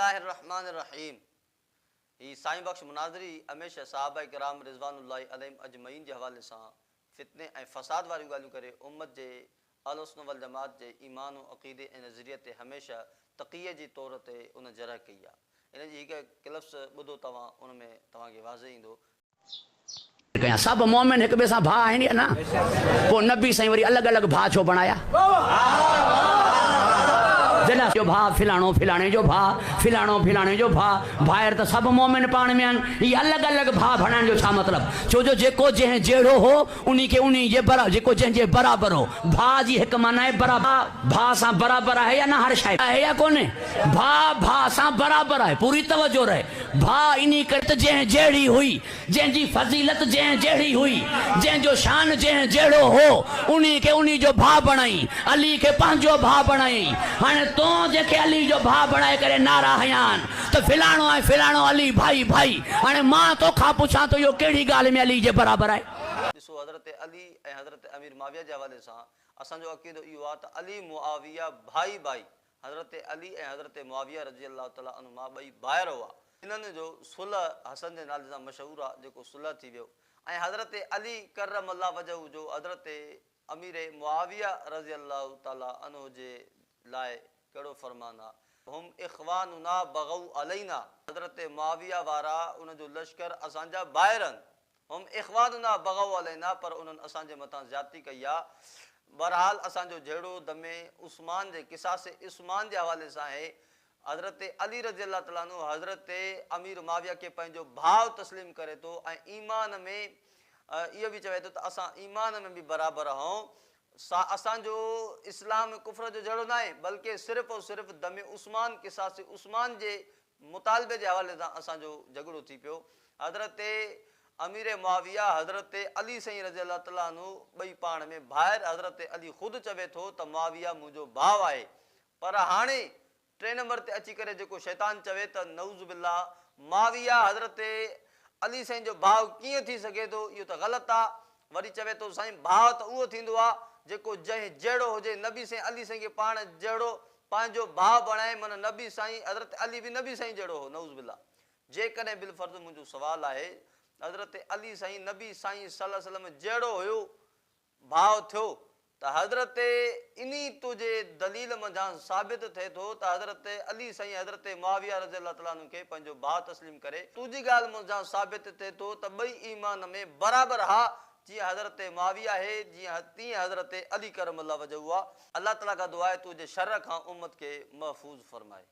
बिस्मिल्लाहिर्रहमानिर्रहीम। ही साईं बख्श मुनाज़री हमेशा सहाबा किराम रिज़वानुल्लाहि अलैहिम अजमईन के हवाले से फितने ऐं फ़साद वारी ॻाल्हियूं करे उम्मत के अहले सुन्नत वल जमात के ईमान और अक़ीदे ऐं नज़रिये ते हमेशा तक़ीए जी तौर ते उन जरह कई आहे। इन जी हिकु क्लिप्स ॿुधो तव्हां, उन में तव्हांखे वाज़े ईंदो। सब मोमिन एक ॿिए सां भाउ आहिनि या न? पोइ नबी साईं वरी अलॻि अलॻि भाउ छो बणाया? जो भाउ फिलाणो फिलाणे जो भाउ, फिलाणो फिलाणे जो भाउ, भाइर त सभु मोमिन पाण में आहिनि। ही अलॻि अलॻि भाउ बणाइण जो छा मतिलबु? छो जो जेको जंहिं जहिड़ो हो उन्ही खे उन्ही जे बराबरि, जेको जंहिंजे बराबरि हो। भाउ जी हिकु माना आहे बराबरि। भाउ सां बराबरि आहे या न? हर शइ आहे या कोन्हे? भाउ भाउ सां बराबरि आहे। पूरी तवजो रहे। भाउ इन करे त जंहिं जहिड़ी हुई, जंहिंजी फज़ीलत जंहिं जहिड़ी हुई, जंहिंजो शान जंहिं जहिड़ो हो, उन्ही खे उन्ही जो भाउ बणाई। अली खे पंहिंजो भाउ बणाई। हाणे तो जेके अली जो भाउ बणाए करे नारा हयान त फिलाणो आहे फिलाणो अली भाई भाई। हाणे मां तोखां पुछां तो इहो कहिड़ी ॻाल्हि में अली जे बराबरि आहे? ॾिसो, हज़रत अली ऐं हज़रत अमीर मुआविया जे हवाले सां असांजो अक़ीदो इहो आहे त अली मुआविया भाई भाई। हज़रत अली ऐं हज़रत मुआविया रज़ी अल्लाह तआला अन्हुमा ॿई भाइर हुआ। इन्हनि जो सुलह हसन जे नाले सां मशहूरु आहे, जेको सुलह थी वियो। ऐं हज़रत अली करम अल्लाह वजहू जो हज़रत अमीर मुआविया रज़ी अल्लाह तआला अन्हु जे लाइ कहिड़ो फरमान आहे? हुम इख़वानुना बग़ौ अलैना। हज़रत मुआविया वारा उन जो लश्कर असांजा ॿाहिरि आहिनि। हुम इख़वानुना बग़ौ अलैना, पर उन्हनि असांजे मथां ज़्यादती कई आहे। बहरहाल असांजो जहिड़ो दमे उस्मान जे किसासे उस्मान जे हवाले सां आहे। हज़रत अली रज़ी अल्लाह तआला अन्हु हज़रत अमीर मुआविया खे पंहिंजो भाउ तस्लीम करे थो ऐं ईमान में इहो बि चवे थो त असां ईमान में बि बराबरि आहियूं। असांजो इस्लाम कुफ्र जो जहिड़ो न आहे, बल्कि सिर्फ़ु और सिर्फ़ु दमे उस्मान किसासे उस्मान जे मुतालबे जे हवाले सां असांजो झगड़ो थी पियो। हज़रत अमीर मुआविया हज़रत अली साईं रज़ी अल्लाह तआला अन्हु ॿई पाण में भाइर। हज़रत अली ख़ुदि चवे थो त मुआविया मुंहिंजो भाउ आहे। पर हाणे टे नंबर ते अची करे जेको शैतान चवे त नऊज़ बिल्लाह मुआविया हज़रत अली साईं जो भाउ कीअं थी सघे थो, इहो त ग़लति आहे। वरी चवे थो साईं भाउ त उहो थींदो आहे जेको जंहिं जहिड़ो हुजे। नबी साईं अली साईं खे पाण जहिड़ो पंहिंजो भाउ बणाए, माना नबी साईं हज़रत अली बि नबी साईं जहिड़ो हो, नऊज़ बिल्लाह। जेकॾहिं बिलफर्ज़ मुंहिंजो सुवालु आहे, हज़रत अली साईं नबी साईं सल्लल्लाहु अलैहि वसल्लम जहिड़ो हुयो, भाउ थियो, त हज़रत इन्ही तुंहिंजे दलील मंझां साबित थिए थो त हज़रत अली साईं हज़रत मुआविया रज़ी अल्लाह तआला अन्हु खे पंहिंजो भाउ तस्लीम करे। तुंहिंजी ॻाल्हि मंझां साबित थिए थो त ॿई ईमान में बराबरि हा। जीअं हज़रत मुआविया आहे तीअं हज़रत अली करम अल्लाह वजहू आहे। अल्लाह ताला खां दुआ आहे तुंहिंजे शर खां उम्मत खे महफ़ूज़ फरमाए।